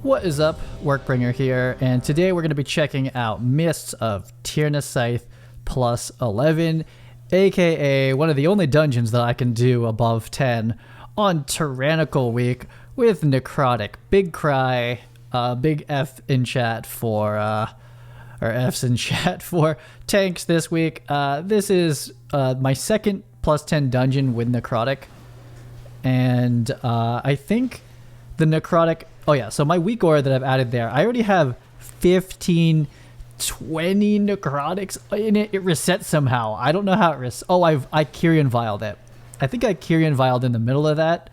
What is up, Workbringer here, and today we're going to be checking out Mists of Tirna Scithe plus 11, aka one of the only dungeons that I can do above 10 on Tyrannical Week with Necrotic. Big cry, big F in chat for, or F's in chat for tanks this week. This is my second plus 10 dungeon with Necrotic, and I think the Necrotic... Oh yeah, so my weak aura that I've added there, I already have 15, 20 necrotics in it. It resets somehow. I don't know how it resets. Oh, I KYRIAN Vialed it. I think I KYRIAN Vialed in the middle of that.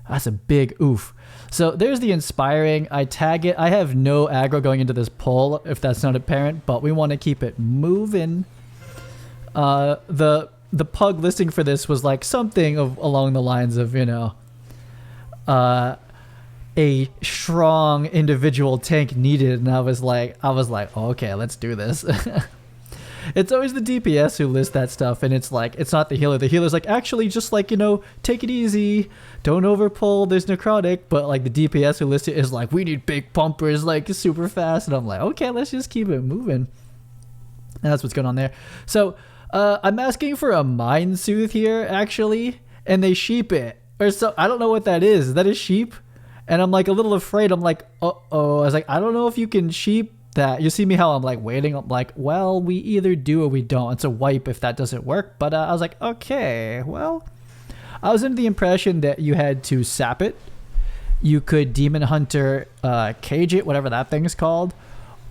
That's a big oof. So there's the inspiring. I tag it. I have no aggro going into this pull, if that's not apparent, but we want to keep it moving. The pug listing for this was like something along the lines of, you know, a strong individual tank needed, and I was like, oh, okay, let's do this. It's always the DPS who lists that stuff, and it's like, it's not the healer. The healer's like, actually, just like, you know, take it easy, don't overpull, there's necrotic. But like the DPS who lists it is like, we need big pumpers, like super fast. And I'm like, okay, let's just keep it moving. And that's what's going on there. So I'm asking for a Mind Soothe here, actually, and they sheep it. Or so, I don't know what that is. Is that a sheep? And I'm like a little afraid. I'm like, uh-oh. I was like, I don't know if you can sheep that. You see me how I'm like waiting. I'm like, well, we either do or we don't. It's a wipe if that doesn't work. But I was like, okay, well, I was under the impression that you had to sap it. You could Demon Hunter cage it, whatever that thing is called.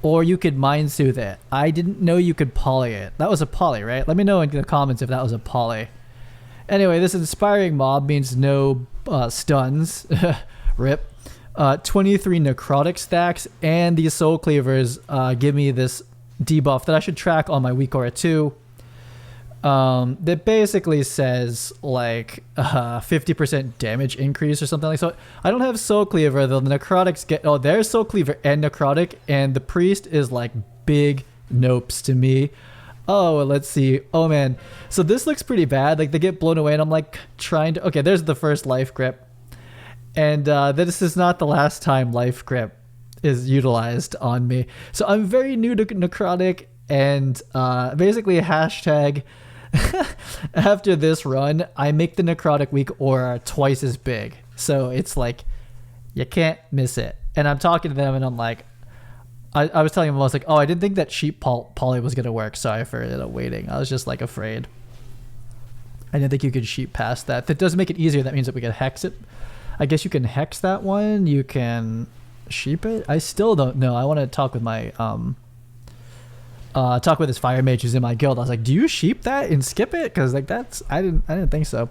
Or you could Mind Soothe it. I didn't know you could poly it. That was a poly, right? Let me know in the comments if that was a poly. Anyway, this inspiring mob means no stuns. Rip. 23 necrotic stacks, and these soul cleavers give me this debuff that I should track on my weak aura too. That basically says like 50% damage increase or something like so. I don't have soul cleaver. The necrotics get there's soul cleaver and necrotic, and the priest is like big nopes to me. Oh, let's see. Oh man, so this looks pretty bad. Like they get blown away, and I'm like trying to. Okay, there's the first life grip. And this is not the last time life grip is utilized on me. So I'm very new to necrotic, and basically hashtag after this run, I make the necrotic weak aura twice as big. So it's like, you can't miss it. And I'm talking to them, and I'm like, I was telling them, I was like, oh, I didn't think that sheep poly was going to work. Sorry for waiting. I was just like afraid. I didn't think you could sheep past that. That does make it easier. That means that we can hex it. I guess you can hex that one. You can sheep it. I still don't know. I want to talk with my talk with this fire mage who's in my guild. I was like, do you sheep that and skip it? Because like that's I didn't think so.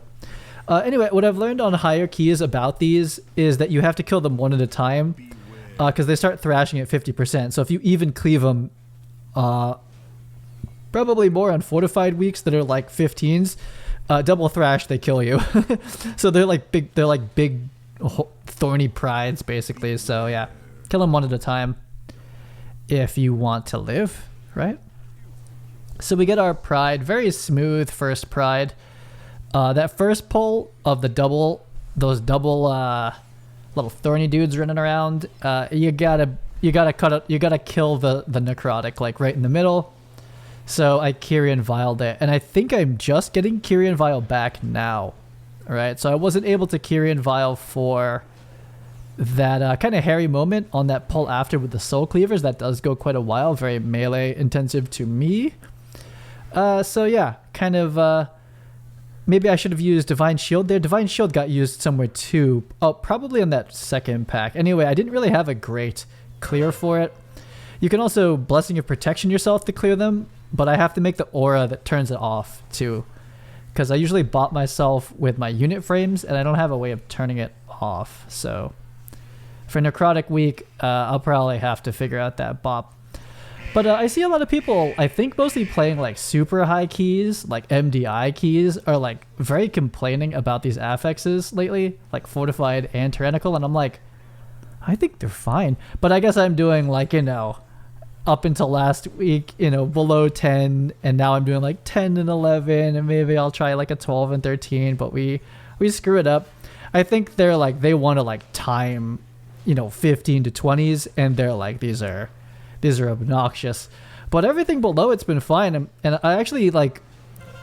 Anyway, what I've learned on higher keys about these is that you have to kill them one at a time because they start thrashing at 50%. So if you even cleave them, probably more on fortified weeks that are like 15s. Double thrash, they kill you. So they're like big thorny prides basically. So yeah, kill them one at a time if you want to live, right? So we get our pride, very smooth first pride. That first pull of those double little thorny dudes running around, you gotta kill the necrotic like right in the middle. So I KYRIAN Vialed it, and I think I'm just getting KYRIAN Vial back now. All right, so I wasn't able to KYRIAN Vial for that kind of hairy moment on that pull after with the soul cleavers. That does go quite a while, very melee intensive to me. So yeah, kind of maybe I should have used Divine Shield there. Divine Shield got used somewhere too. Oh, probably on that second pack. Anyway, I didn't really have a great clear for it. You can also Blessing of Protection yourself to clear them, but I have to make the aura that turns it off too, because I usually bot myself with my unit frames and I don't have a way of turning it off. So for Necrotic Week, I'll probably have to figure out that bop. But I see a lot of people, I think mostly playing like super high keys, like MDI keys, are like very complaining about these affixes lately, like Fortified and Tyrannical, and I'm like, I think they're fine. But I guess I'm doing like, you know, up until last week, you know, below 10, and now I'm doing like 10 and 11, and maybe I'll try like a 12 and 13, but we screw it up. I think they're like, they want to like time 15 to 20s, and they're like, these are obnoxious. But everything below it's been fine, and I actually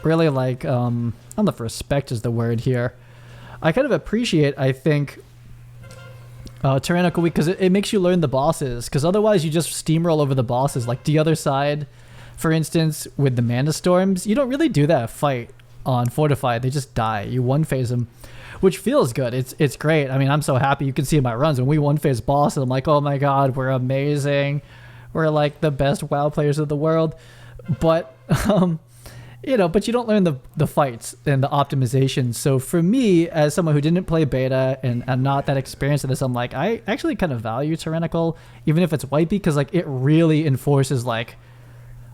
really like, I don't know if respect is the word here. I kind of appreciate, I think, Tyrannical Weak, because it makes you learn the bosses, because otherwise you just steamroll over the bosses. Like the other side, for instance, with the Mana Storms, you don't really do that fight on Fortified. They just die. You one-phase them, which feels good. It's great. I mean, I'm so happy. You can see in my runs when we one-phase bosses, I'm like, oh my god, we're amazing. We're like the best WoW players of the world. But but you don't learn the fights and the optimization. So for me, as someone who didn't play beta and I'm not that experienced in this, I'm like, I actually kind of value Tyrannical, even if it's wipey, because it really enforces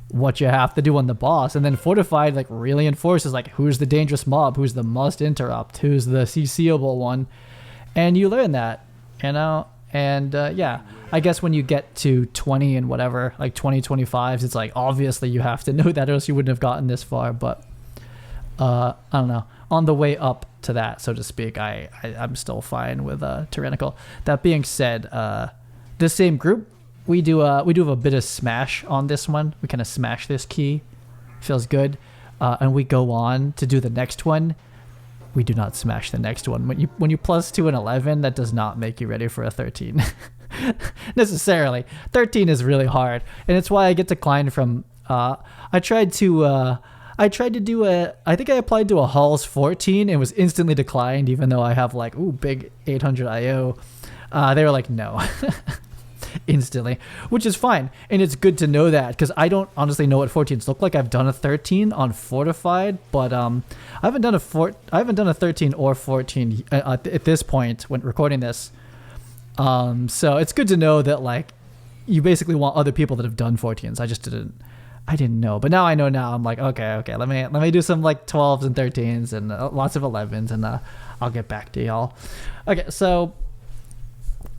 what you have to do on the boss. And then Fortified really enforces who's the dangerous mob, who's the must interrupt, who's the CCable one, and you learn that, and I guess when you get to 20 and whatever, 2025s, it's obviously you have to know that, or else you wouldn't have gotten this far. But I don't know, on the way up to that, so to speak, I'm still fine with Tyrannical. That being said, this same group, we do have a bit of smash on this one. We kind of smash this key, feels good, and we go on to do the next one. We do not smash the next one. When you +2 and 11, that does not make you ready for a 13 necessarily. 13 is really hard, and it's why I get declined from. I tried to do I think I applied to a Halls 14 and was instantly declined, even though I have big 800 IO. They were like, no. Instantly, which is fine, and it's good to know that, because I don't honestly know what 14s look like. I've done a 13 on Fortified, but I haven't done a 13 or 14 at this point when recording this. So it's good to know that you basically want other people that have done 14s. I didn't know, but now I know. Now I'm like, okay, let me do some 12s and 13s and lots of 11s, and I'll get back to y'all. Okay, so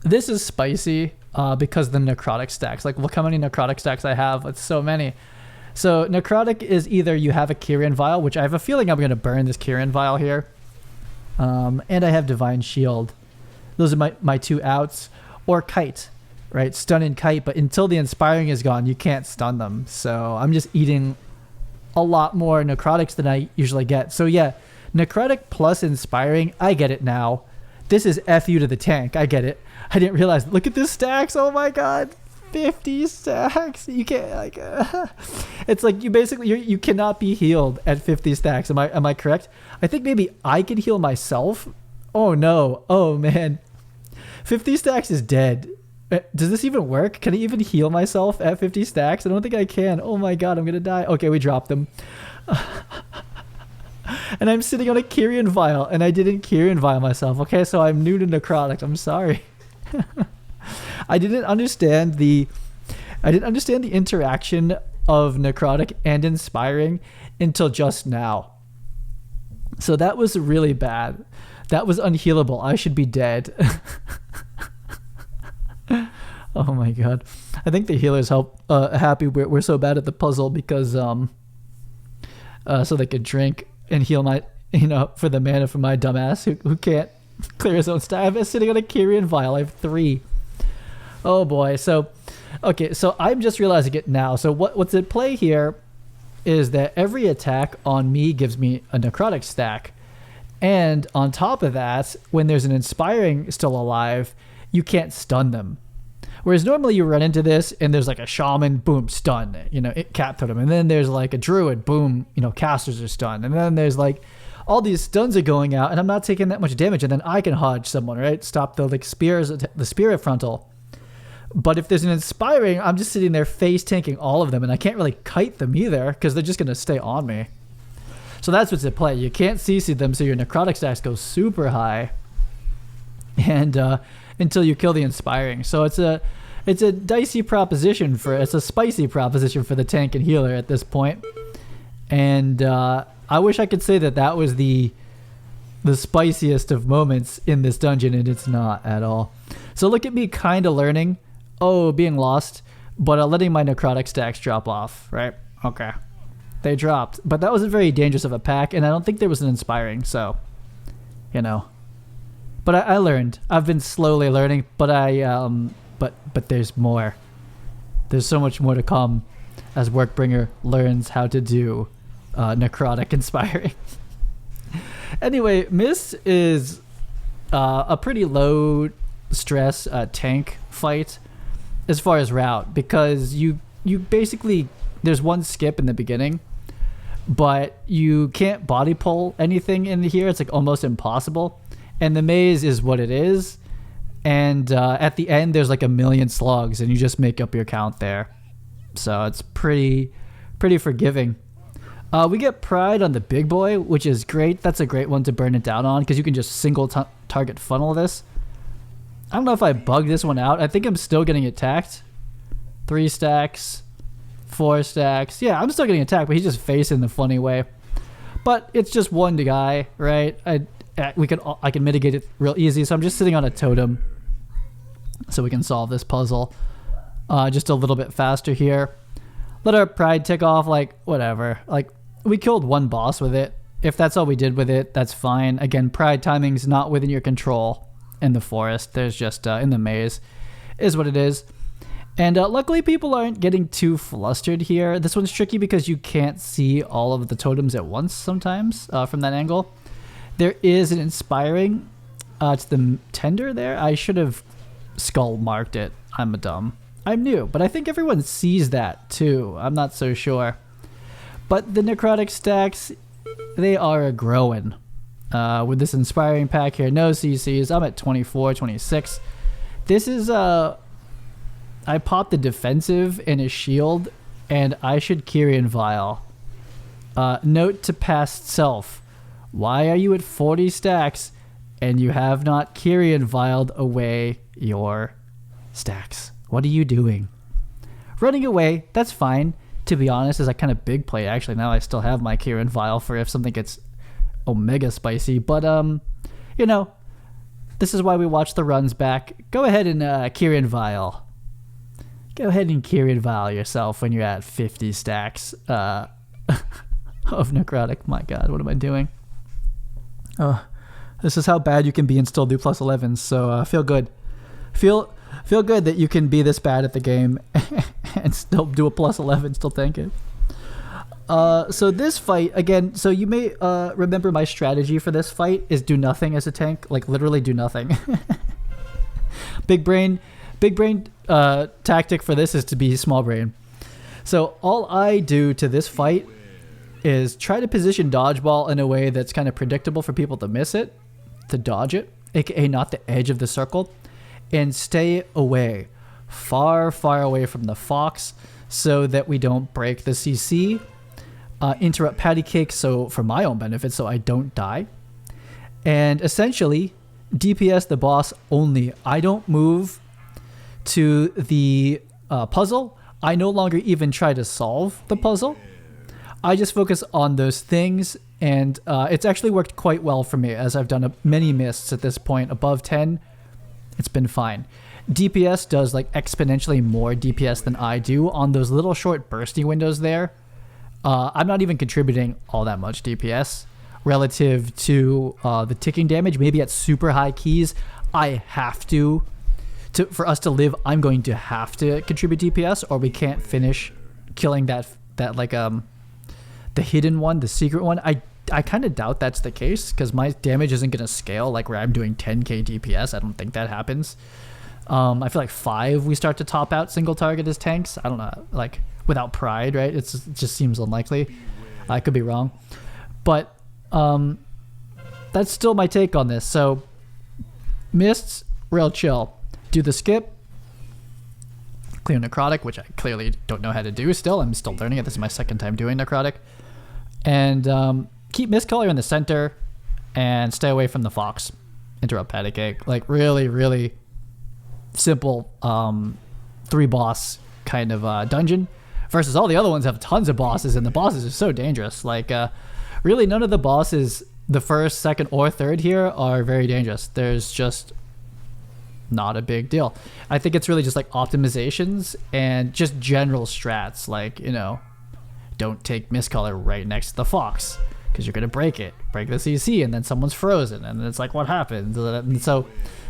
this is spicy. Because the necrotic stacks, look how many necrotic stacks I have. It's so many. So necrotic is either you have a KYRIAN Vial, which I have a feeling I'm going to burn this KYRIAN Vial here, and I have Divine Shield. Those are my two outs, or Kite, right? Stun and Kite, but until the Inspiring is gone, you can't stun them. So I'm just eating a lot more necrotics than I usually get. So yeah, necrotic plus Inspiring, I get it now. This is FU to the tank. I get it. I didn't realize. Look at this stacks. Oh my god, 50 stacks. You can't it's you cannot be healed at 50 stacks. Am I correct? I think maybe I can heal myself. Oh no. Oh man, 50 stacks is dead. Does this even work? Can I even heal myself at 50 stacks? I don't think I can. Oh my god, I'm gonna die. Okay, we dropped them. And I'm sitting on a KYRIAN Vial, and I didn't KYRIAN Vial myself. Okay, so I'm new to necrotic. I'm sorry. I didn't understand the interaction of necrotic and Inspiring until just now. So that was really bad. That was unhealable. I should be dead. Oh my god. I think the healers happy we're so bad at the puzzle, because so they could drink and heal my, for the mana for my dumbass who can't clear his own stack. I'm sitting on a KYRIAN Vial. I have 3. Oh boy. So, okay. So I'm just realizing it now. So what's at play here is that every attack on me gives me a necrotic stack. And on top of that, when there's an Inspiring still alive, you can't stun them. Whereas normally you run into this and there's a shaman, boom, stun, it cat totem. And then there's a druid, boom, casters are stunned. And then there's all these stuns are going out and I'm not taking that much damage. And then I can hodge someone, right? Stop the spears, the spirit frontal. But if there's an Inspiring, I'm just sitting there face tanking all of them, and I can't really kite them either because they're just going to stay on me. So that's what's at play. You can't CC them, so your necrotic stacks go super high. And until you kill the Inspiring. So it's a dicey proposition it's a spicy proposition for the tank and healer at this point. And I wish I could say that was the spiciest of moments in this dungeon, and it's not at all. So look at me kind of learning, being lost, but letting my necrotic stacks drop off, right? Okay. They dropped, but that wasn't very dangerous of a pack, and I don't think there was an Inspiring, so, But I learned. I've been slowly learning, but but there's more. There's so much more to come as Workbringer learns how to do necrotic inspiring. Anyway, Mist is a pretty low stress tank fight as far as route, because you basically, there's one skip in the beginning, but you can't body pull anything in here. It's like almost impossible, and the maze is what it is, and at the end there's like a million slugs and you just make up your count there, so it's pretty forgiving. We get Pride on the big boy, which is great. That's a great one to burn it down on, because you can just single target funnel this. I don't know if I bugged this one out. I think I'm still getting attacked. 3 stacks, 4 stacks. Yeah, I'm still getting attacked, but he's just facing the funny way. But it's just one guy, right? I can mitigate it real easy. So I'm just sitting on a totem, so we can solve this puzzle just a little bit faster here. Let our Pride tick off, like whatever. Like, we killed one boss with it. If that's all we did with it, that's fine. Again, Pride timing's not within your control in the forest. There's just in the maze is what it is. And luckily people aren't getting too flustered here. This one's tricky because you can't see all of the totems at once sometimes from that angle. There is an inspiring to the tender there. I should have skull marked it. I'm new, but I think everyone sees that too. I'm not so sure. But the necrotic stacks, they are growing. With this inspiring pack here, no CCs. I'm at 24, 26. This is I popped the defensive and a shield, and I should KYRIAN Vial. Note to past self: why are you at 40 stacks and you have not KYRIAN Vialed away your stacks? What are you doing? Running away, that's fine. To be honest, is a kind of big play. Actually, now I still have my KYRIAN Vial for if something gets omega spicy. But, you know, this is why we watch the runs back. Go ahead and KYRIAN Vial. Go ahead and KYRIAN Vial yourself when you're at 50 stacks of necrotic. My God, what am I doing? Oh, this is how bad you can be and still do plus 11s. So feel good. Feel good that you can be this bad at the game and still do a plus 11, still tank it. So this fight, again, so you may remember my strategy for this fight is do nothing as a tank. Like, literally do nothing. Big brain tactic for this is to be small brain. So all I do to this fight is try to position dodgeball in a way that's kind of predictable for people to miss it, to dodge it, aka not the edge of the circle, and stay away, far away from the fox, so that we don't break the CC. Interrupt patty cake, so for my own benefit, so I don't die, and essentially DPS the boss only. I don't move to the puzzle. I no longer even try to solve the puzzle. I just focus on those things, and it's actually worked quite well for me, as I've done many mists at this point. Above 10, it's been fine. DPS does like exponentially more DPS than I do on those little short bursty windows there. I'm not even contributing all that much DPS relative to the ticking damage. Maybe at super high keys, I have to for us to live, I'm going to have to contribute DPS, or we can't finish killing that like the hidden one, the secret one. I kind of doubt that's the case, because my damage isn't going to scale like where I'm doing 10k DPS. I don't think that happens. I feel like 5 we start to top out single target as tanks. I don't know, like without Pride, right? It just seems unlikely. I could be wrong, but that's still my take on this. So mists, real chill. Do the skip, clear necrotic, which I clearly don't know how to do still. I'm still learning it. This is my second time doing necrotic. And keep mist color in the center and stay away from the fox. Interrupt paddock egg. Like really simple 3 boss kind of dungeon, versus all the other ones have tons of bosses, and the bosses are so dangerous. Like really none of the bosses, the first, second, or third here, are very dangerous. There's just not a big deal. I think it's really just like optimizations and just general strats, like, you know, don't take mist color right next to the fox. because you're gonna break the CC, and then someone's frozen, and it's like, what happens? And so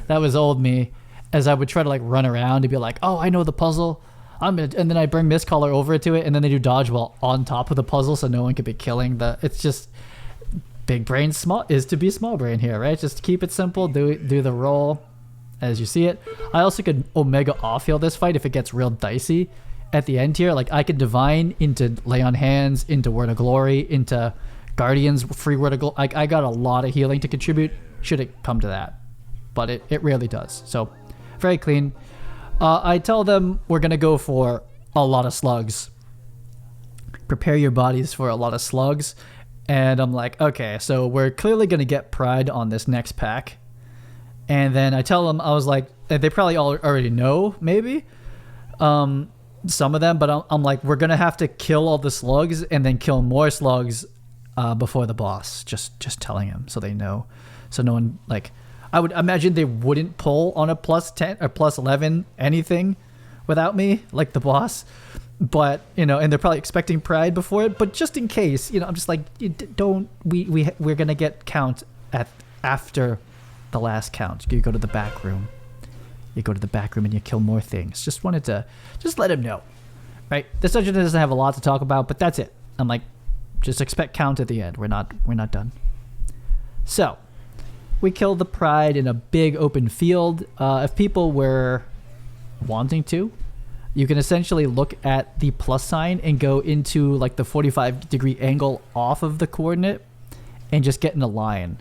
that was old me, as I would try to like run around and be like, oh, I know the puzzle. And then I bring Mistcaller over to it, and then they do dodgeball on top of the puzzle, so no one could be killing the. It's just big brain is to be small brain here, right? Just keep it simple. Do the roll as you see it. I also could Omega off heal this fight if it gets real dicey at the end here. Like I could divine into Lay on Hands, into Word of Glory, into Guardians, free Word of Glory. I got a lot of healing to contribute should it come to that, but it rarely does. So very clean. I tell them we're gonna go for a lot of slugs. Prepare your bodies for a lot of slugs. And I'm like, okay, so we're clearly gonna get Pride on this next pack. And then I tell them, I was like, they probably all already know, maybe, some of them, but I'm like, we're gonna have to kill all the slugs and then kill more slugs before the boss. Just telling them so they know, so no one, like, I would imagine they wouldn't pull on a +10 or +11 anything without me, like the boss. But and they're probably expecting Pride before it. But just in case, I'm just like, we're gonna get count after the last count. You go to the back room. You go to the back room and you kill more things. Just wanted to let him know, right? This dungeon doesn't have a lot to talk about, but that's it. I'm like, just expect count at the end. We're not done. So we kill the Pride in a big open field. If people were wanting to, you can essentially look at the plus sign and go into like the 45-degree angle off of the coordinate and just get in a line.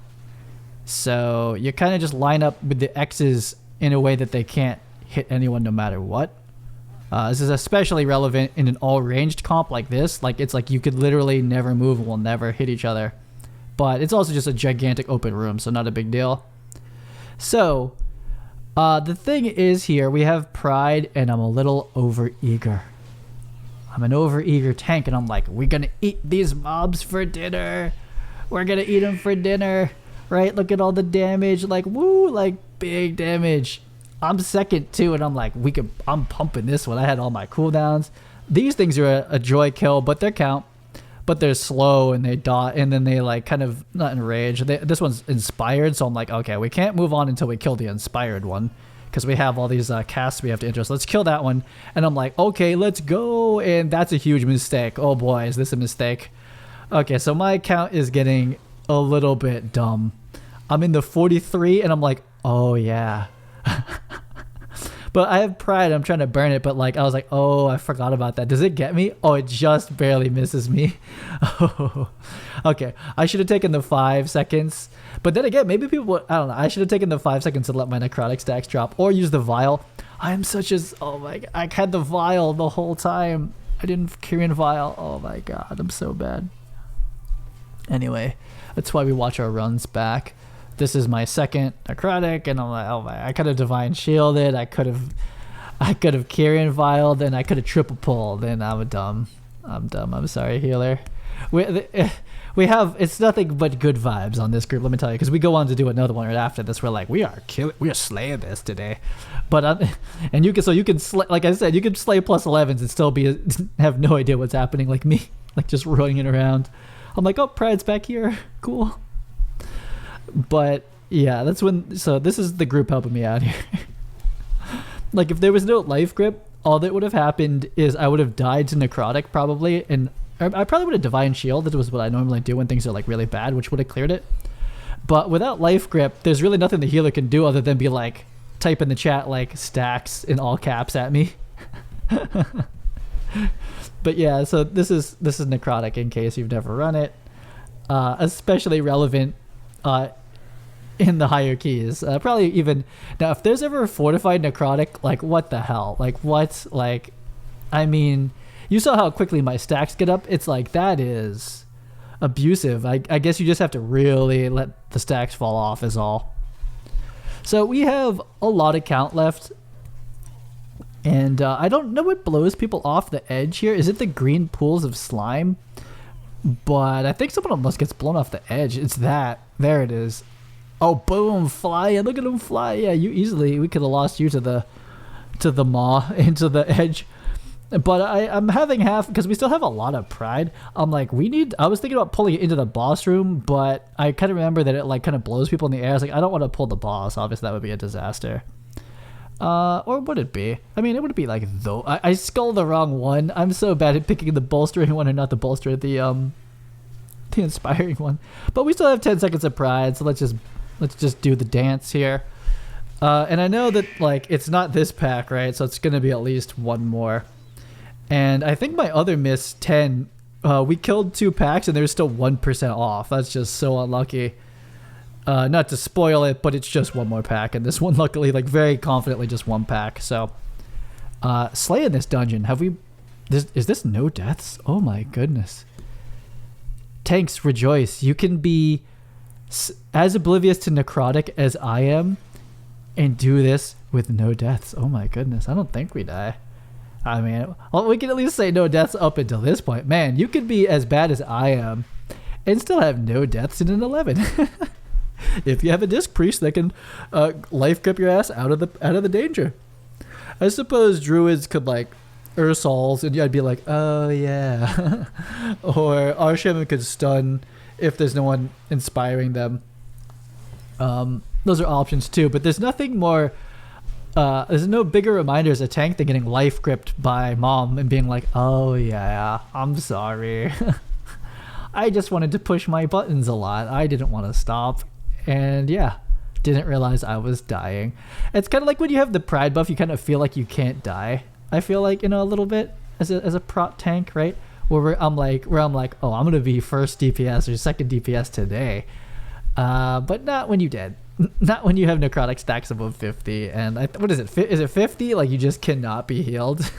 So you kind of just line up with the X's in a way that they can't hit anyone no matter what. This is especially relevant in an all-ranged comp like this. Like, it's like you could literally never move and we'll never hit each other. But it's also just a gigantic open room, so not a big deal. So the thing is here, we have Pride, and I'm a little over-eager. I'm an over-eager tank, and I'm like, we're going to eat these mobs for dinner. We're going to eat them for dinner. Right? Look at all the damage. Like, woo, like, big damage. I'm second, too, and I'm like, I'm pumping this one. I had all my cooldowns. These things are a joy kill, but they count. But they're slow, and they dot, and then they, like, kind of, not enrage. This one's inspired, so I'm like, okay, we can't move on until we kill the inspired one, because we have all these casts we have to enter. So let's kill that one. And I'm like, okay, let's go. And that's a huge mistake. Oh, boy, is this a mistake? Okay, so my count is getting a little bit dumb. I'm in the 43, and I'm like, oh, yeah. But I have Pride. I'm trying to burn it, but like I was like, oh, I forgot about that. Does it get me? Oh, it just barely misses me. Oh, okay. I should have taken the 5 seconds. But then again, maybe people, I don't know. I should have taken the 5 seconds to let my necrotic stacks drop, or use the vial. I'm such as, oh my God, I had the vial the whole time. I didn't KYRIAN vial. Oh my God, I'm so bad. Anyway, that's why we watch our runs back. This is my second necrotic, and I'm like, oh my! I could have divine shielded. I could have KYRIAN vialed, and I could have triple pulled. And I'm dumb. I'm sorry, healer. We have, it's nothing but good vibes on this group. Let me tell you, because we go on to do another one right after this. We're like, we are slaying this today. But and you can slay, like I said, you can slay +11s and still have no idea what's happening, like me, like just running around. I'm like, oh, Pride's back here. Cool. But yeah, that's when, so this is the group helping me out here. Like, if there was no life grip, all that would have happened is I would have died to necrotic probably, and I probably would have divine shield. That was what I normally do when things are like really bad, which would have cleared it. But without life grip, there's really nothing the healer can do other than be like, type in the chat like stacks in all caps at me. But yeah, so this is necrotic in case you've never run it. Especially relevant in the higher keys. Probably even now, if there's ever a fortified necrotic, like what the hell? Like what? Like, I mean, you saw how quickly my stacks get up. It's like, that is abusive. I guess you just have to really let the stacks fall off is all. So we have a lot of count left. And I don't know what blows people off the edge here. Is it the green pools of slime? But I think someone almost gets blown off the edge. It's that. There it is. Oh, boom, fly. Look at him fly. Yeah, we could have lost you to the maw, into the edge. But I'm having half, because we still have a lot of pride. I'm like, I was thinking about pulling it into the boss room, but I kind of remember that it like kind of blows people in the air. I was like, I don't want to pull the boss. Obviously, that would be a disaster. Or would it be? I mean, it would be like, though. I skulled the wrong one. I'm so bad at picking the bolstering one and not the bolster, the inspiring one. But we still have 10 seconds of pride, so let's just do the dance here. And I know that like it's not this pack, right? So it's gonna be at least one more. And I think my other miss 10, we killed 2 packs and there's still 1% off. That's just so unlucky. Not to spoil it, but it's just one more pack, and this one luckily, like very confidently, just one pack. So, slay in this dungeon. Is this no deaths? Oh my goodness. Tanks, rejoice. You can be as oblivious to necrotic as I am, and do this with no deaths. Oh my goodness. I don't think we die. I mean, well, we can at least say no deaths up until this point. Man, you could be as bad as I am, and still have no deaths in an 11. If you have a disc priest that can life grip your ass out of the danger. I suppose druids could like Ursals, and I'd be like, oh yeah. Or our shaman could stun if there's no one inspiring them. Those are options too, but there's nothing more. There's no bigger reminder as a tank than getting life gripped by mom and being like, oh yeah, I'm sorry. I just wanted to push my buttons a lot. I didn't want to stop. And yeah, didn't realize I was dying. It's kind of like when you have the pride buff, you kind of feel like you can't die. I feel like, a little bit as a prot tank, right? Where I'm like, oh, I'm gonna be first DPS or second DPS today. But not when you dead. Not when you have necrotic stacks above 50. And what is it? Is it 50? Like you just cannot be healed.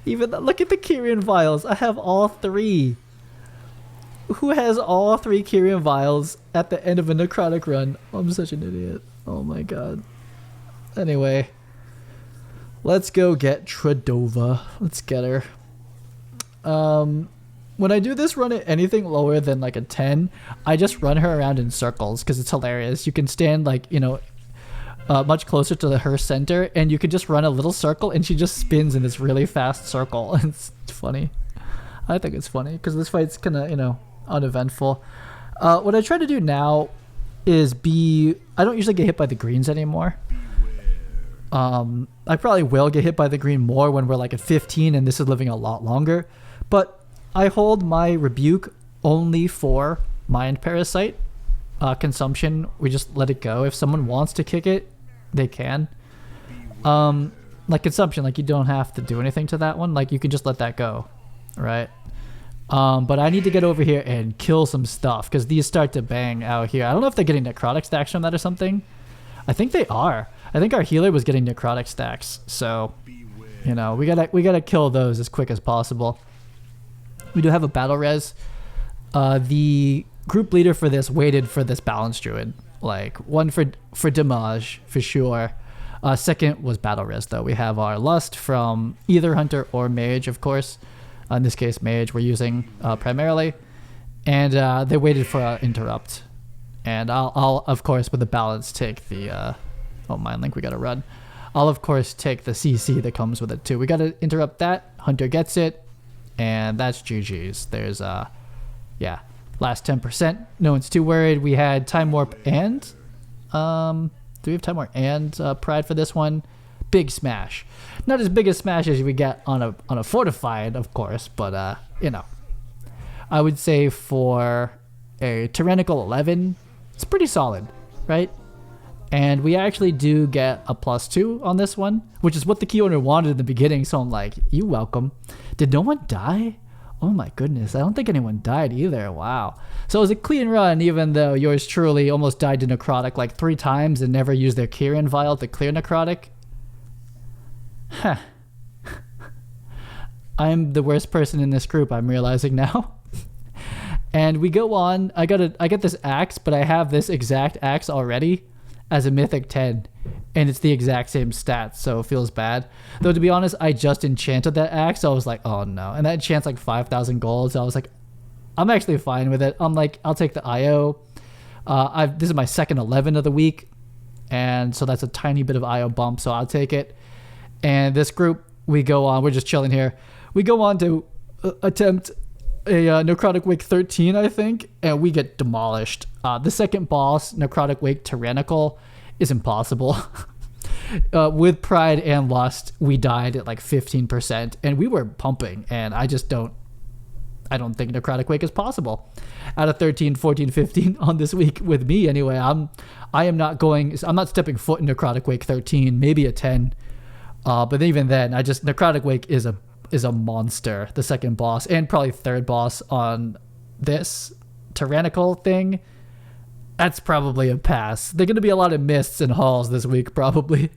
Look at the KYRIAN vials. I have all 3. Who has all 3 KYRIAN vials at the end of a necrotic run? I'm such an idiot. Oh my god. Anyway, let's go get Tradova. Let's get her. When I do this run at anything lower than like a 10, I just run her around in circles because it's hilarious. You can stand like, much closer to her center, and you can just run a little circle and she just spins in this really fast circle. It's funny. I think it's funny because this fight's kind of, uneventful. What I try to do now is I don't usually get hit by the greens anymore. I probably will get hit by the green more when we're like at 15 and this is living a lot longer, but I hold my rebuke only for mind parasite consumption. We just let it go. If someone wants to kick it, they can. Like consumption, like you don't have to do anything to that one. Like you can just let that go, right? But I need to get over here and kill some stuff because these start to bang out here. I don't know if they're getting necrotic stacks from that or something. I think they are. I think our healer was getting necrotic stacks. So, we gotta kill those as quick as possible. We do have a battle res. The group leader for this waited for this balance druid. Like one for damage for sure. Second was battle res though. We have our lust from either hunter or mage, of course. In this case, mage we're using primarily, and they waited for an interrupt, and I'll of course with the balance take the mind link we gotta run. I'll of course take the CC that comes with it too. We gotta interrupt that. Hunter gets it, and that's GG's. There's last 10%. No one's too worried. We had time warp and do we have time warp and pride for this one? Big smash. Not as big a smash as we get on a fortified, of course, but I would say for a tyrannical 11, it's pretty solid, right? And we actually do get a +2 on this one, which is what the key owner wanted in the beginning. So I'm like, you welcome. Did no one die? Oh my goodness, I don't think anyone died either. Wow. So it was a clean run, even though yours truly almost died to necrotic like 3 times and never used their KYRIAN vial to clear necrotic. Huh. I'm the worst person in this group, I'm realizing now. And we go on. I get this axe, but I have this exact axe already as a mythic 10, and it's the exact same stats, so it feels bad. Though to be honest, I just enchanted that axe, so I was like, oh no. And that enchants like 5,000 gold, so I was like, I'm actually fine with it. I'm like, I'll take the IO. This is my second 11 of the week, and so that's a tiny bit of IO bump, so I'll take it. And this group we go on. We're just chilling here. We go on to attempt a Necrotic Wake 13, I think, and we get demolished. The second boss, Necrotic Wake Tyrannical, is impossible. With Pride and Lust, we died at like 15%, and we were pumping, and I don't think Necrotic Wake is possible. Out of 13, 14, 15 on this week with me anyway, I'm not stepping foot in Necrotic Wake 13, maybe a 10. But even then, Necrotic Wake is a monster, the second boss, and probably third boss on this tyrannical thing. That's probably a pass. They're going to be a lot of mists and halls this week, probably.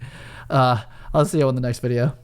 I'll see you in the next video.